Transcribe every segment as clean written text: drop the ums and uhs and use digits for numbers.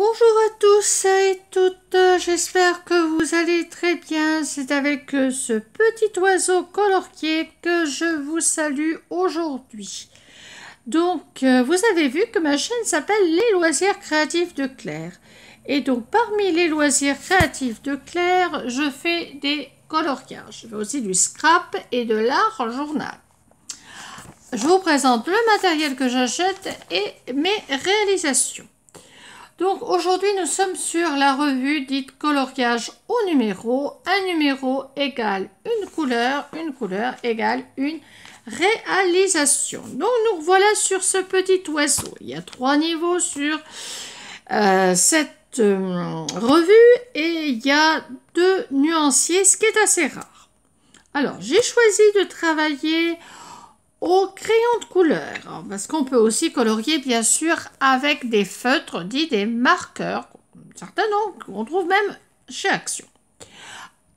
Bonjour à tous et toutes, j'espère que vous allez très bien. C'est avec ce petit oiseau colorié que je vous salue aujourd'hui. Donc, vous avez vu que ma chaîne s'appelle Les Loisirs Créatifs de Claire. Et donc, parmi les loisirs créatifs de Claire, je fais des coloriages. Je fais aussi du scrap et de l'art journal. Je vous présente le matériel que j'achète et mes réalisations. Donc aujourd'hui nous sommes sur la revue dite coloriage au numéro. Un numéro égale une couleur égale une réalisation. Donc nous voilà sur ce petit oiseau. Il y a 3 niveaux sur cette revue et il y a 2 nuanciers, ce qui est assez rare. Alors j'ai choisi de travailler au crayon de couleur, parce qu'on peut aussi colorier bien sûr avec des feutres, dits des marqueurs, certains noms qu'on trouve même chez Action.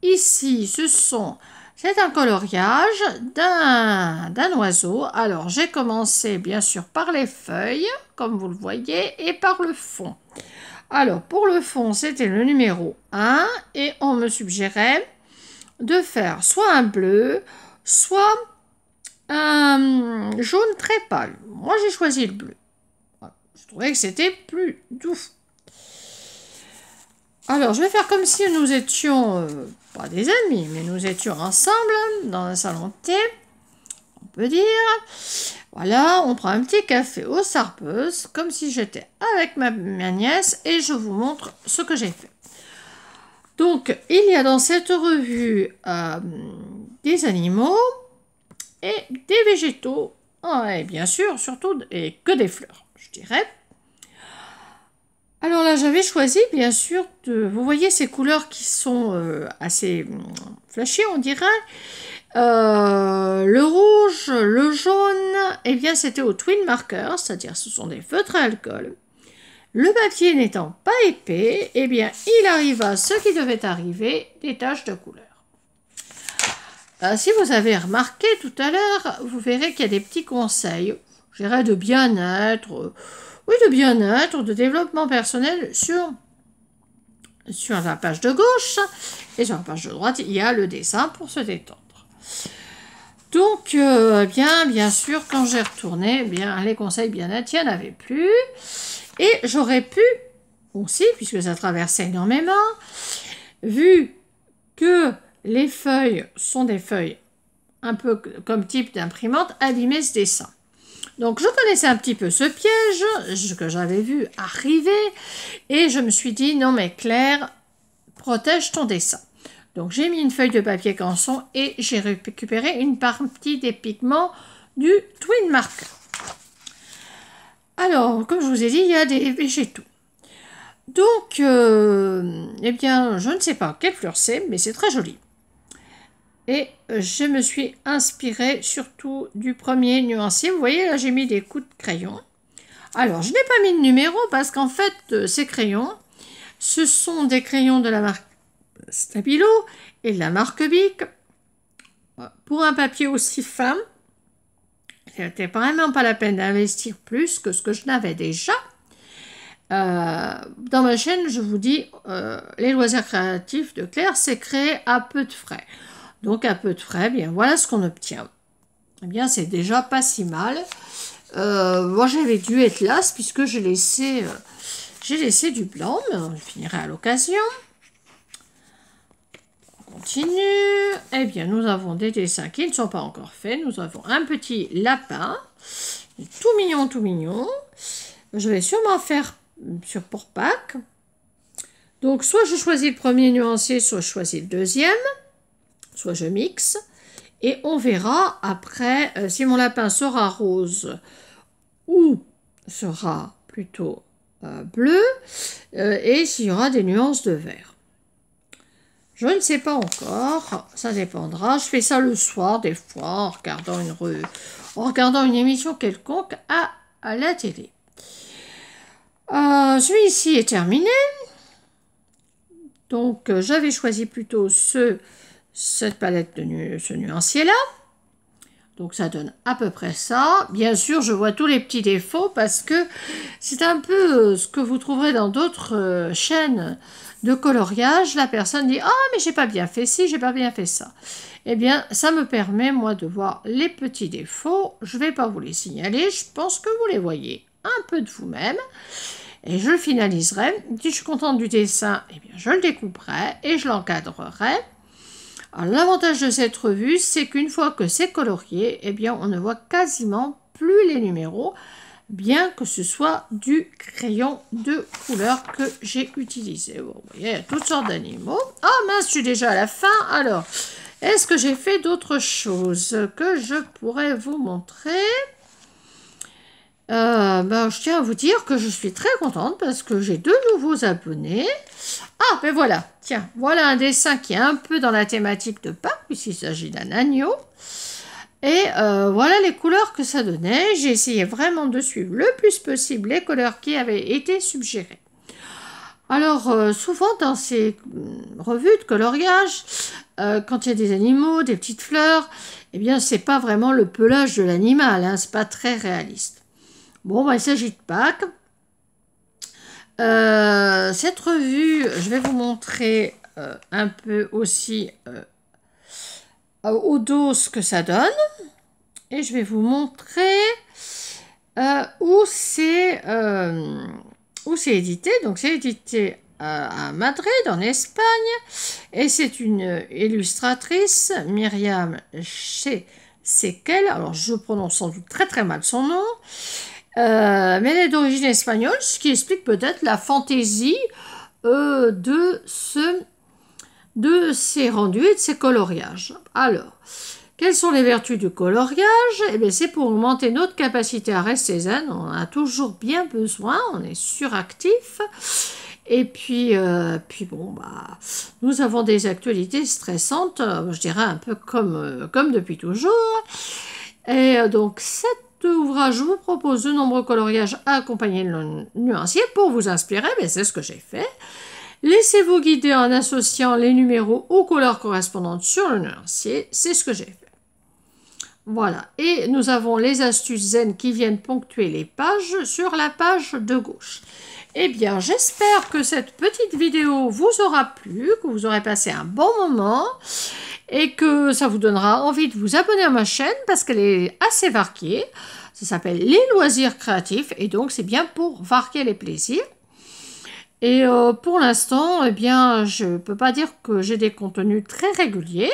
Ici, c'est un coloriage d'un oiseau. Alors j'ai commencé bien sûr par les feuilles, comme vous le voyez, et par le fond. Alors pour le fond, c'était le numéro 1, et on me suggérait de faire soit un bleu, soit un jaune très pâle. Moi, j'ai choisi le bleu. Je trouvais que c'était plus doux. Alors, je vais faire comme si nous étions, pas des amis, mais nous étions ensemble dans un salon de thé, on peut dire. Voilà, on prend un petit café aux sarpeuses, comme si j'étais avec ma nièce, et je vous montre ce que j'ai fait. Donc, il y a dans cette revue des animaux, et des végétaux, et bien sûr, surtout, et que des fleurs, je dirais. Alors là, j'avais choisi, bien sûr, vous voyez ces couleurs qui sont assez flashy, on dirait. Le rouge, le jaune, eh bien, c'était au twin marker, c'est-à-dire ce sont des feutres à alcool. Le papier n'étant pas épais, eh bien, il arriva ce qui devait arriver, des taches de couleur. Si vous avez remarqué tout à l'heure, vous verrez qu'il y a des petits conseils, je dirais de bien-être, de développement personnel sur la page de gauche, et sur la page de droite, il y a le dessin pour se détendre. Donc, bien sûr, quand j'ai retourné, les conseils bien-être, il n'y en avait plus, et j'aurais pu aussi, puisque ça traversait énormément, vu que les feuilles sont des feuilles un peu comme type d'imprimante, abîmer ce dessin. Donc je connaissais un petit peu ce piège que j'avais vu arriver et je me suis dit non mais Claire, protège ton dessin. Donc j'ai mis une feuille de papier canson et j'ai récupéré une partie des pigments du twin marker. Alors comme je vous ai dit, il y a des végétaux. Donc, eh bien, je ne sais pas quelle fleur c'est, mais c'est très joli. Et je me suis inspirée surtout du premier nuancier. Vous voyez, là, j'ai mis des coups de crayon. Alors, je n'ai pas mis de numéro parce qu'en fait, ces crayons, ce sont des crayons de la marque Stabilo et de la marque Bic. Pour un papier aussi fin, c'était vraiment pas la peine d'investir plus que ce que je n'avais déjà. Dans ma chaîne, je vous dis, les loisirs créatifs de Claire, c'est créé à peu de frais. Donc, à peu de frais, bien voilà ce qu'on obtient. Eh bien, c'est déjà pas si mal. Moi, j'avais dû être lasse puisque j'ai laissé du blanc, mais je finirai à l'occasion. On continue. Eh bien, nous avons des dessins qui ne sont pas encore faits. Nous avons un petit lapin, tout mignon, tout mignon. Je vais sûrement faire pour Pâques. Donc, soit je choisis le premier nuancier, soit je choisis le deuxième. Soit je mixe, et on verra après si mon lapin sera rose ou sera plutôt bleu, et s'il y aura des nuances de vert. Je ne sais pas encore, ça dépendra. Je fais ça le soir des fois en regardant une émission quelconque à la télé. Celui-ci est terminé. Donc j'avais choisi plutôt cette palette de ce nuancier-là. Donc ça donne à peu près ça. Bien sûr, je vois tous les petits défauts parce que c'est un peu ce que vous trouverez dans d'autres chaînes de coloriage. La personne dit « Ah, mais j'ai pas bien fait ci, j'ai pas bien fait ça ». Eh bien, ça me permet, moi, de voir les petits défauts. Je vais pas vous les signaler, je pense que vous les voyez un peu de vous-même. Et je le finaliserai. Si je suis contente du dessin, eh bien, je le découperai et je l'encadrerai. L'avantage de cette revue, c'est qu'une fois que c'est colorié, eh bien, on ne voit quasiment plus les numéros, bien que ce soit du crayon de couleur que j'ai utilisé. Bon, vous voyez, il y a toutes sortes d'animaux. Oh mince, je suis déjà à la fin. Alors, est-ce que j'ai fait d'autres choses que je pourrais vous montrer ? Je tiens à vous dire que je suis très contente parce que j'ai 2 nouveaux abonnés. Ah, ben voilà, tiens, voilà un dessin qui est un peu dans la thématique de Pâques, puisqu'il s'agit d'un agneau. Et voilà les couleurs que ça donnait. J'ai essayé vraiment de suivre le plus possible les couleurs qui avaient été suggérées. Alors, souvent dans ces revues de coloriage, quand il y a des animaux, des petites fleurs, eh bien, c'est pas vraiment le pelage de l'animal, hein, c'est pas très réaliste. Bon, il s'agit de Pâques. Cette revue, je vais vous montrer un peu aussi au dos ce que ça donne. Et je vais vous montrer où c'est édité. Donc, c'est édité à Madrid, en Espagne. Et c'est une illustratrice, Myriam Sequel. Alors, je prononce sans doute très très mal son nom. Mais elle est d'origine espagnole, ce qui explique peut-être la fantaisie de ces rendus et de ces coloriages. Alors, quelles sont les vertus du coloriage? Eh bien, c'est pour augmenter notre capacité à rester zen. On en a toujours bien besoin, on est suractif. Et puis nous avons des actualités stressantes, je dirais un peu comme depuis toujours. Et donc, cet ouvrage vous propose de nombreux coloriages à accompagner le nuancier pour vous inspirer, mais c'est ce que j'ai fait. Laissez-vous guider en associant les numéros aux couleurs correspondantes sur le nuancier, c'est ce que j'ai fait. Voilà, et nous avons les astuces zen qui viennent ponctuer les pages sur la page de gauche. Eh bien, j'espère que cette petite vidéo vous aura plu, que vous aurez passé un bon moment et que ça vous donnera envie de vous abonner à ma chaîne parce qu'elle est assez variée. Ça s'appelle Les Loisirs Créatifs et donc c'est bien pour varier les plaisirs. Et pour l'instant, eh bien, je ne peux pas dire que j'ai des contenus très réguliers.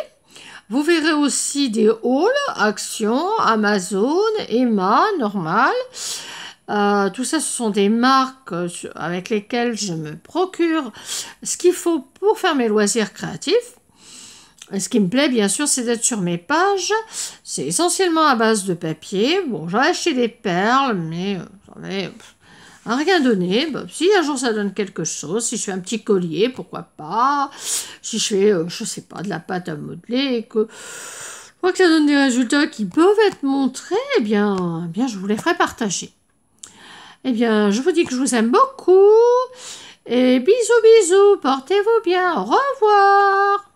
Vous verrez aussi des hauls, Action, Amazon, Emma, Normal. Tout ça, ce sont des marques avec lesquelles je me procure ce qu'il faut pour faire mes loisirs créatifs. Et ce qui me plaît, bien sûr, c'est d'être sur mes pages. C'est essentiellement à base de papier. Bon, j'avais acheté des perles, mais ça n'avait rien donné. Si un jour ça donne quelque chose, si je fais un petit collier, pourquoi pas. Si je fais, je sais pas, de la pâte à modeler et que je vois que ça donne des résultats qui peuvent être montrés, eh bien je vous les ferai partager. Eh bien, je vous dis que je vous aime beaucoup. Et bisous, bisous, portez-vous bien. Au revoir.